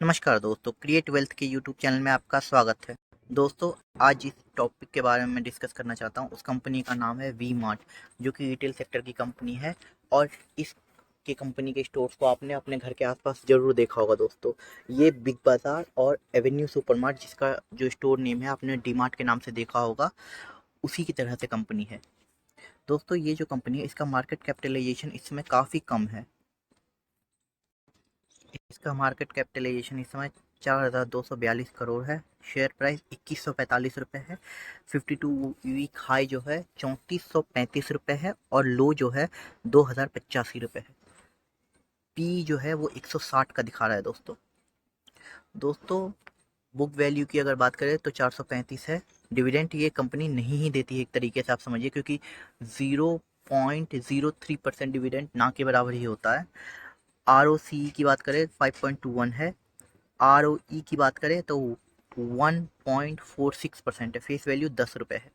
नमस्कार दोस्तों, create wealth के यूट्यूब चैनल में आपका स्वागत है। दोस्तों, आज जिस टॉपिक के बारे में डिस्कस करना चाहता हूँ उस कंपनी का नाम है वी मार्ट, जो कि रिटेल सेक्टर की कंपनी है। और इस के कंपनी के स्टोर्स को आपने अपने घर के आसपास ज़रूर देखा होगा। दोस्तों, ये बिग बाज़ार और एवेन्यू सुपरमार्ट, जिसका जो स्टोर नेम है आपने डी मार्ट के नाम से देखा होगा, उसी की तरह से कंपनी है। दोस्तों, ये जो कंपनी है इसका मार्केट कैपिटलाइजेशन इस समय काफ़ी कम है। इसका मार्केट कैपिटलाइजेशन इस समय 4,242 करोड़ है। शेयर प्राइस 2145 रुपये है। 52 वीक हाई जो है 3435 रुपये है और लो जो है 2085 रुपये है। पी जो है वो 160 का दिखा रहा है। दोस्तों, बुक वैल्यू की अगर बात करें तो 435 है। डिविडेंड ये कंपनी नहीं ही देती है एक तरीके से आप समझिए, क्योंकि 0.03% डिविडेंड ना के बराबर ही होता है। ROCE की बात करें 5.21 है। ROE की बात करें तो 1.46% है। फेस वैल्यू 10 रुपये है।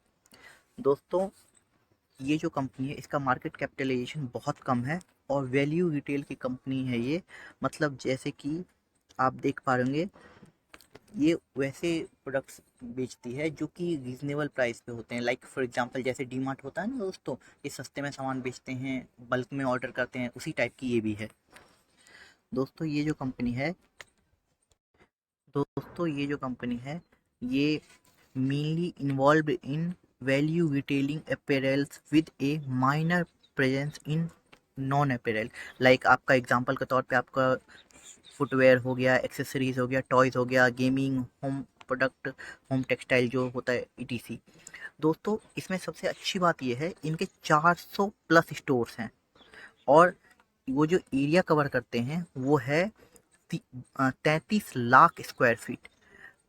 दोस्तों, ये जो कंपनी है इसका मार्केट कैपिटलाइजेशन बहुत कम है और वैल्यू रिटेल की कंपनी है ये। मतलब जैसे कि आप देख पा रहे होंगे, ये वैसे प्रोडक्ट्स बेचती है जो कि रीजनेबल प्राइस पे होते हैं। लाइक फॉर एग्जांपल जैसे डी मार्ट होता है ना दोस्तों, ये सस्ते में सामान बेचते हैं, बल्क में ऑर्डर करते हैं, उसी टाइप की ये भी है। दोस्तों, ये जो कंपनी है ये mainly involve in value retailing apparels with a minor presence in non apparel. Like आपका एग्जांपल के तौर पे आपका फुटवेयर हो गया, एक्सेसरीज हो गया, टॉयज हो गया, gaming, home product, home textile जो होता है, ईटीसी। दोस्तों, इसमें सबसे अच्छी बात यह है इनके 400 प्लस स्टोर्स हैं और वो जो एरिया कवर करते हैं वो है 33 लाख स्क्वायर फीट।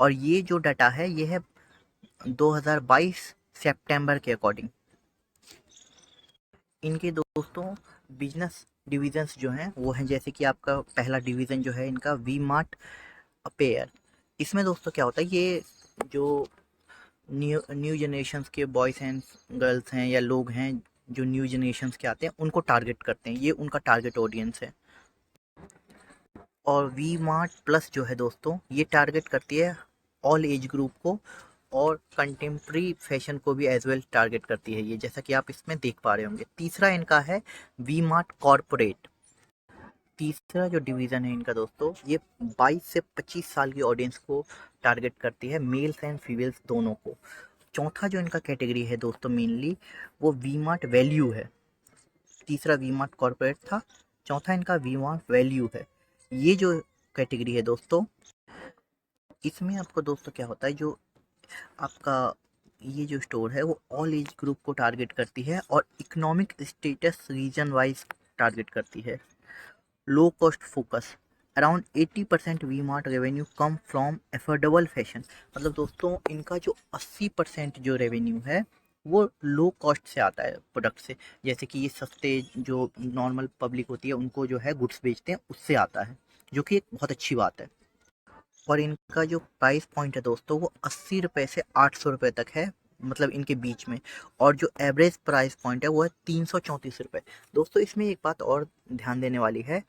और ये जो डाटा है ये है 2022 सितंबर के अकॉर्डिंग। इनके दोस्तों बिजनेस डिविजन्स जो हैं वो हैं, जैसे कि आपका पहला डिवीज़न जो है इनका वी मार्ट अपेयर। इसमें दोस्तों क्या होता है, ये जो न्यू न्यू जनरेशन्स के बॉयज़ एंड गर्ल्स हैं या लोग हैं जो न्यू जनरेशन्स के आते हैं उनको टारगेट करते हैं, ये उनका टारगेट ऑडियंस है। और वी मार्ट प्लस जो है दोस्तों ये टारगेट करती है ऑल एज ग्रुप को और कंटेम्प्रेरी फैशन को भी एज वेल टारगेट करती है ये, जैसा कि आप इसमें देख पा रहे होंगे। तीसरा इनका है वी मार्ट कॉरपोरेट। तीसरा जो डिवीज़न है इनका दोस्तों ये 22 से 25 साल की ऑडियंस को टारगेट करती है, मेल्स एंड फीमेल्स दोनों को। चौथा जो इनका कैटेगरी है दोस्तों मेनली वो वी मार्ट वैल्यू है। तीसरा वी मार्ट कॉरपोरेट था, चौथा इनका वी मार्ट वैल्यू है। ये जो कैटेगरी है दोस्तों, इसमें आपको दोस्तों क्या होता है, जो आपका ये जो स्टोर है वो ऑल एज ग्रुप को टारगेट करती है और economic status region wise target करती है। Low cost focus, around 80% V mart revenue come from affordable fashion. मतलब दोस्तों इनका जो 80% जो रेवेन्यू है वो लो कॉस्ट से आता है प्रोडक्ट से। जैसे कि ये सस्ते जो नॉर्मल पब्लिक होती है उनको जो है गुड्स बेचते हैं उससे आता है, जो कि एक बहुत अच्छी बात है। और इनका जो प्राइस पॉइंट है दोस्तों वो 80 रुपये से 800 रुपये तक है, मतलब इनके बीच में। और जो एवरेज प्राइस पॉइंट है वो है 334 रुपये। दोस्तों, इसमें एक बात और ध्यान देने वाली है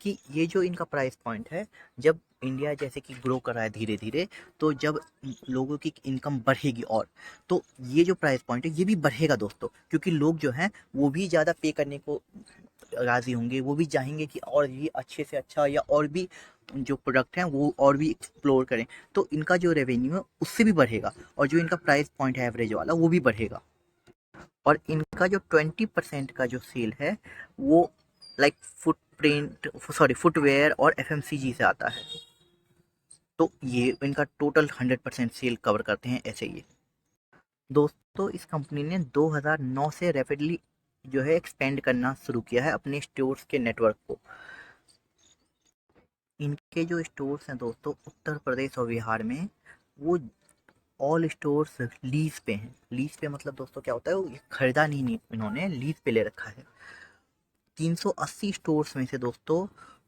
कि ये जो इनका प्राइस पॉइंट है, जब इंडिया जैसे कि ग्रो कर रहा है धीरे धीरे, तो जब लोगों की इनकम बढ़ेगी और तो ये जो प्राइस पॉइंट है ये भी बढ़ेगा दोस्तों, क्योंकि लोग जो हैं वो भी ज़्यादा पे करने को राज़ी होंगे, वो भी चाहेंगे कि और ये अच्छे से अच्छा या और भी जो प्रोडक्ट हैं वो और भी एक्सप्लोर करें, तो इनका जो रेवेन्यू है उससे भी बढ़ेगा और जो इनका प्राइस पॉइंट है एवरेज वाला वो भी बढ़ेगा। और इनका जो 20% का जो सेल है वो लाइक फुटवेयर और एफएमसीजी से आता है। तो ये इनका टोटल 100% सेल कवर करते हैं ऐसे ये। दोस्तों, इस कंपनी ने 2009 से रैपिडली जो है एक्सपेंड करना शुरू किया है अपने स्टोर्स के नेटवर्क को। इनके जो स्टोर्स हैं दोस्तों उत्तर प्रदेश और बिहार में, वो ऑल स्टोर्स लीज पे हैं। लीज पे मतलब दोस्तों क्या होता है, वो खरीदा नहीं इन्होंने, लीज पे ले रखा है। 380 स्टोर्स में से दोस्तों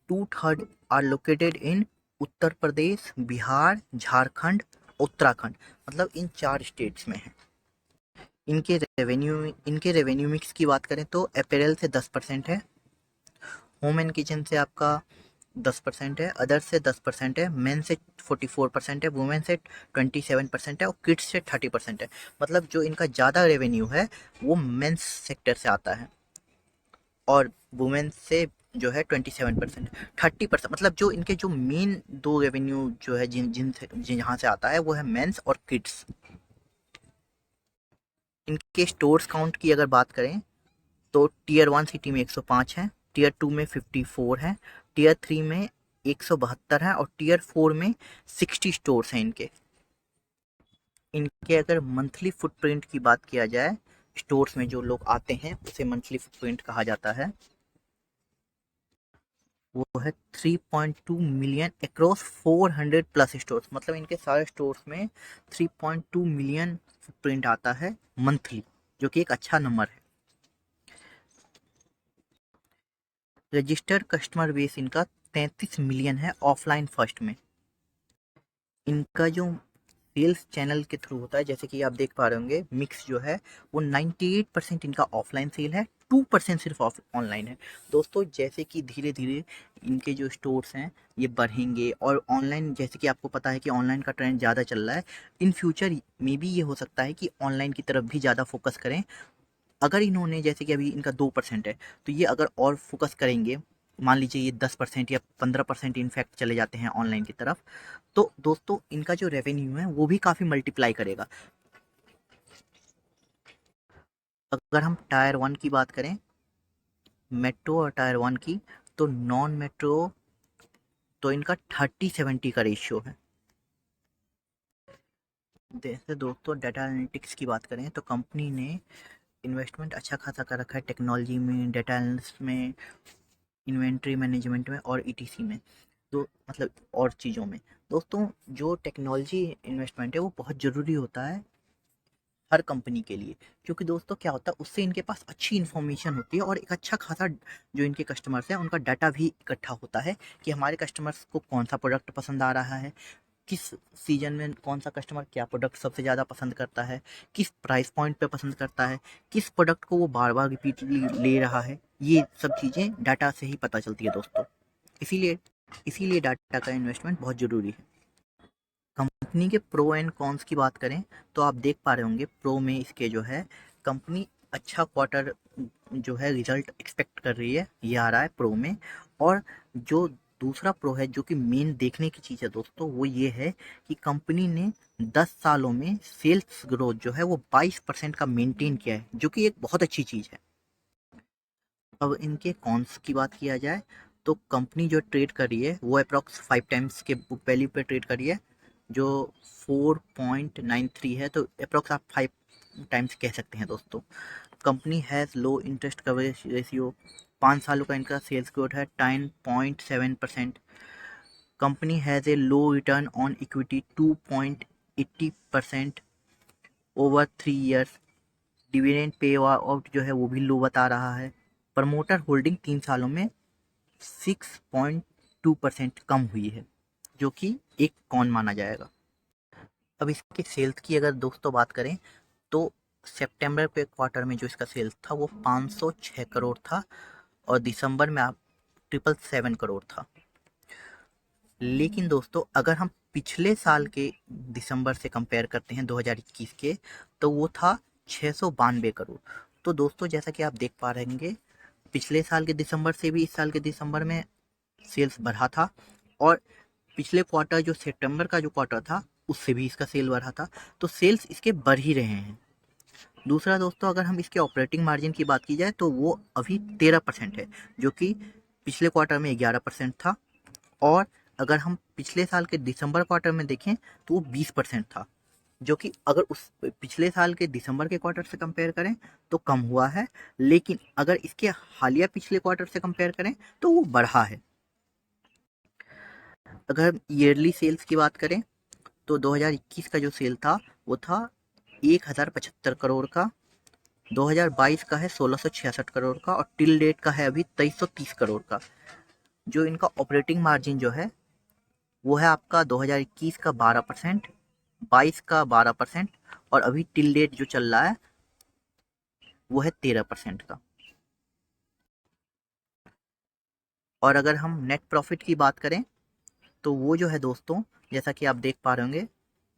2/3 are located in Uttar Pradesh, Bihar, Jharkhand, Uttarakhand, मतलब इन 4 स्टेट्स में है। इनके रेवेन्यू मिक्स की बात करें तो अपैरल से 10% है, होम एंड किचन से आपका 10% है, अदर्स से 10% है, मेन से 44% है, वुमेन से 27% है और किड्स से 30% है। मतलब जो इनका ज़्यादा रेवेन्यू है वो मेंस सेक्टर से आता है और वुमेन से जो है 27%। 30% मतलब जो इनके जो मेन दो रेवेन्यू जो है जिन जहाँ से आता है वो है मेंस और किड्स। इनके स्टोर्स काउंट की अगर बात करें तो टीयर 1 सिटी में 105 है, टीयर 2 में 54 है, टीयर 3 में 172 है और टीयर 4 में 60 स्टोर्स हैं इनके। इनके अगर मंथली फुटप्रिंट की बात किया जाए, स्टोर्स में जो लोग आते हैं उसे मंथली फुटप्रिंट कहा जाता है, वो है 3.2 मिलियन अक्रॉस 400 प्लस स्टोर्स। मतलब इनके सारे स्टोर्स में 3.2 मिलियन फुटप्रिंट आता है मंथली, जो कि एक अच्छा नंबर है। रजिस्टर्ड कस्टमर बेस इनका 33 मिलियन है ऑफलाइन फर्स्ट में। इनका जो सेल्स चैनल के थ्रू होता है, जैसे कि आप देख पा रहे होंगे, मिक्स जो है वो 98% इनका ऑफलाइन सेल है, 2% सिर्फ ऑफ ऑनलाइन है। दोस्तों जैसे कि धीरे धीरे इनके जो स्टोर्स हैं ये बढ़ेंगे और ऑनलाइन, जैसे कि आपको पता है कि ऑनलाइन का ट्रेंड ज़्यादा चल रहा है, इन फ्यूचर में भी ये हो सकता है कि ऑनलाइन की तरफ भी ज़्यादा फोकस करें। अगर इन्होंने, जैसे कि अभी इनका 2% है, तो ये अगर और फोकस करेंगे, मान लीजिए ये 10% या 15% इनफैक्ट चले जाते हैं ऑनलाइन की तरफ, तो दोस्तों इनका जो रेवेन्यू है वो भी काफ़ी मल्टीप्लाई करेगा। अगर हम टायर 1 की बात करें, मेट्रो और टायर 1 की, तो नॉन मेट्रो तो इनका 30-70 का रेशियो है। जैसे दोस्तों डाटा एनालिटिक्स की बात करें तो कंपनी ने इन्वेस्टमेंट अच्छा खासा कर रखा है टेक्नोलॉजी में, डाटा एनालिस्ट में, इन्वेंट्री मैनेजमेंट में और ईटीसी में, तो मतलब और चीज़ों में। दोस्तों जो टेक्नोलॉजी इन्वेस्टमेंट है वो बहुत ज़रूरी होता है हर कंपनी के लिए, क्योंकि दोस्तों क्या होता है, उससे इनके पास अच्छी इन्फॉर्मेशन होती है और एक अच्छा खासा जो इनके कस्टमर्स हैं उनका डाटा भी इकट्ठा होता है कि हमारे कस्टमर्स को कौन सा प्रोडक्ट पसंद आ रहा है, किस सीजन में कौन सा कस्टमर क्या प्रोडक्ट सबसे ज़्यादा पसंद करता है, किस प्राइस पॉइंट पे पसंद करता है, किस प्रोडक्ट को वो बार बार रिपीटली ले रहा है। ये सब चीज़ें डाटा से ही पता चलती है दोस्तों। इसीलिए इसीलिए डाटा का इन्वेस्टमेंट बहुत ज़रूरी है। कंपनी के प्रो एंड कॉन्स की बात करें तो आप देख पा रहे होंगे, प्रो में इसके जो है कंपनी अच्छा क्वार्टर जो है रिजल्ट एक्सपेक्ट कर रही है, ये आ रहा है प्रो में। और जो दूसरा प्रो है जो कि मेन देखने की चीज़ है दोस्तों, वो ये है कि कंपनी ने 10 सालों में सेल्स ग्रोथ जो है वो 22% का मेंटेन किया है, जो कि एक बहुत अच्छी चीज़ है। अब इनके कॉन्स की बात किया जाए तो कंपनी जो ट्रेड कर रही है वो अप्रॉक्स 5 टाइम्स के बुक वैल्यू पे ट्रेड कर रही है, जो 4.93 है, तो अप्रॉक्स आप 5 टाइम्स कह सकते हैं दोस्तों। Company has low interest coverage ratio, 5 सालों का इनका सेल्स ग्रोथ है 10.7%। Company has a low return on equity 2.80% over 3 years. Dividend pay out जो है वो भी लो बता रहा है। प्रमोटर होल्डिंग 3 सालों में 6.2% कम हुई है, जो कि एक कॉन माना जाएगा। अब इसके सेल्स की अगर दोस्तों बात करें तो सितंबर पे क्वार्टर में जो इसका सेल्स था वो 506 करोड़ था और दिसंबर में आप 777 करोड़ था। लेकिन दोस्तों अगर हम पिछले साल के दिसंबर से कंपेयर करते हैं 2021 के, तो वो था 692 करोड़। तो दोस्तों जैसा कि आप देख पा रहे होंगे, पिछले साल के दिसंबर से भी इस साल के दिसंबर में सेल्स बढ़ा था और पिछले क्वार्टर जो सितंबर का जो क्वार्टर था उससे भी इसका सेल बढ़ा था, तो सेल्स इसके बढ़ ही रहे हैं। दूसरा दोस्तों अगर हम इसके ऑपरेटिंग मार्जिन की बात की जाए तो वो अभी 13% है, जो कि पिछले क्वार्टर में 11% था। और अगर हम पिछले साल के दिसंबर क्वार्टर में देखें तो वो 20% था, जो कि अगर उस पिछले साल के दिसंबर के क्वार्टर से कंपेयर करें तो कम हुआ है, लेकिन अगर इसके हालिया पिछले क्वार्टर से कंपेयर करें तो वो बढ़ा है। अगर हम ईयरली सेल्स की बात करें तो 2021 का जो सेल था वो था 1075 करोड़ का, 2022 का है 1666 करोड़ का और टिल डेट का है अभी 2330 करोड़ का। जो इनका ऑपरेटिंग मार्जिन जो है वो है आपका 2021 का 12%, 22 का 12% और अभी टिल डेट जो चल रहा है वो है 13% का। और अगर हम नेट प्रॉफिट की बात करें तो वो जो है दोस्तों, जैसा कि आप देख पा रहे होंगे,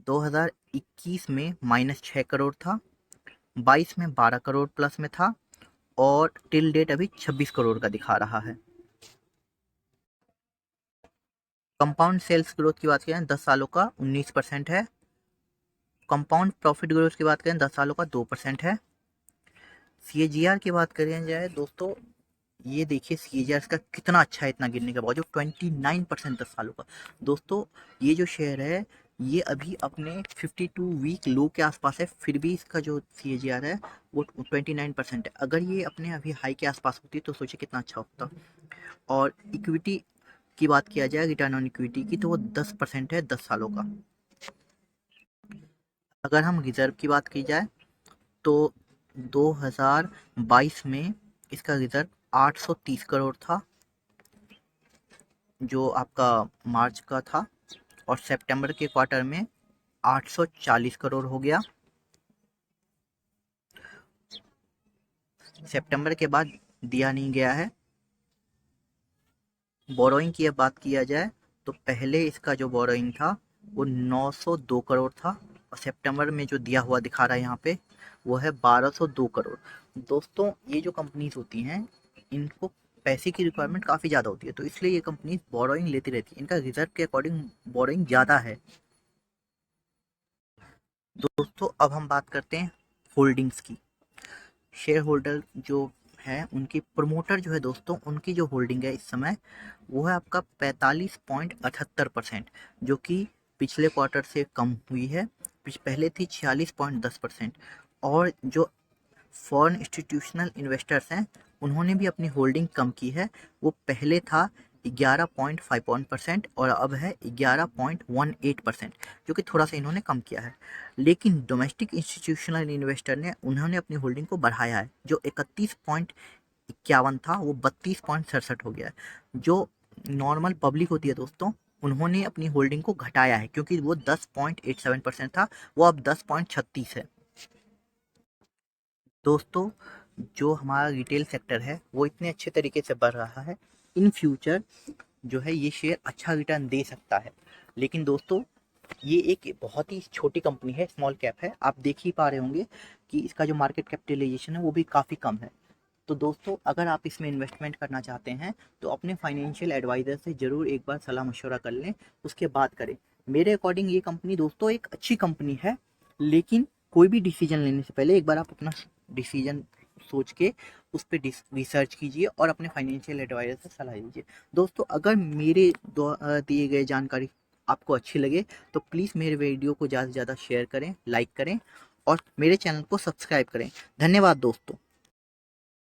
2021 में -6 करोड़ था, 22 में 12 करोड़ प्लस में था, और टिल डेट अभी 26 करोड़ का दिखा रहा है। कंपाउंड सेल्स ग्रोथ की बात करें 10 सालों का 19% है। कंपाउंड प्रॉफिट ग्रोथ की बात करें 10 सालों का 2% है। CAGR की बात करें जाए दोस्तों, ये देखिए CAGR का कितना अच्छा है, इतना गिरने के बावजूद 29% 10 सालों का। दोस्तों ये जो शेयर है ये अभी अपने 52 वीक लो के आसपास है, फिर भी इसका जो CAGR है वो 29% है। अगर ये अपने अभी हाई के आसपास होती तो सोचिए कितना अच्छा होता। और इक्विटी की बात किया जाए, रिटर्न ऑन इक्विटी की, तो वो 10% है 10 सालों का। अगर हम रिजर्व की बात की जाए तो 2022 में इसका रिजर्व 830 करोड़ था, जो आपका मार्च का था, और सितंबर के क्वार्टर में 840 करोड़ हो गया। सितंबर के बाद दिया नहीं गया है। बोरोइंग की अब बात किया जाए तो पहले इसका जो बोरोइंग था वो 902 करोड़ था, और सितंबर में जो दिया हुआ दिखा रहा है यहाँ पे वो है 1202 करोड़। दोस्तों ये जो कंपनीज होती हैं इनको पैसे की रिक्वायरमेंट काफ़ी ज़्यादा होती है, तो इसलिए ये कंपनी बोरोइंग लेती रहती है, इनका रिजर्व के अकॉर्डिंग बोरोइंग ज़्यादा है। दोस्तों अब हम बात करते हैं होल्डिंग्स की। शेयर होल्डर जो है उनकी प्रमोटर जो है दोस्तों, उनकी जो होल्डिंग है इस समय वो है आपका 45.78%, जो कि पिछले क्वार्टर से कम हुई है। पहले थी 46.10%। और जो फॉरेन इंस्टीट्यूशनल इन्वेस्टर्स हैं उन्होंने भी अपनी होल्डिंग कम की है। वो पहले था 11.51% और अब है 11.18%, जो कि थोड़ा सा इन्होंने कम किया है। लेकिन डोमेस्टिक इंस्टीट्यूशनल इन्वेस्टर ने उन्होंने अपनी होल्डिंग को बढ़ाया है, जो 31.51 था वो 32.67 हो गया है। जो नॉर्मल पब्लिक होती है दोस्तों, उन्होंने अपनी होल्डिंग को घटाया है, क्योंकि वो 10.87% था, वो अब 10.36 है। दोस्तों जो हमारा रिटेल सेक्टर है वो इतने अच्छे तरीके से बढ़ रहा है, इन फ्यूचर जो है ये शेयर अच्छा रिटर्न दे सकता है। लेकिन दोस्तों ये एक बहुत ही छोटी कंपनी है, स्मॉल कैप है, आप देख ही पा रहे होंगे कि इसका जो मार्केट कैपिटलाइजेशन है वो भी काफ़ी कम है। तो दोस्तों अगर आप इसमें इन्वेस्टमेंट करना चाहते हैं तो अपने फाइनेंशियल एडवाइज़र से ज़रूर एक बार सलाह मशवरा कर लें, उसके बाद करें। मेरे अकॉर्डिंग ये कंपनी दोस्तों एक अच्छी कंपनी है, लेकिन कोई भी डिसीजन लेने से पहले एक बार आप अपना डिसीजन सोच के उस पर रिसर्च कीजिए और अपने फाइनेंशियल एडवाइजर से सलाह लीजिए। दोस्तों अगर मेरे दिए गए जानकारी आपको अच्छी लगे तो प्लीज़ मेरे वीडियो को ज़्यादा से ज़्यादा शेयर करें, लाइक करें और मेरे चैनल को सब्सक्राइब करें। धन्यवाद दोस्तों।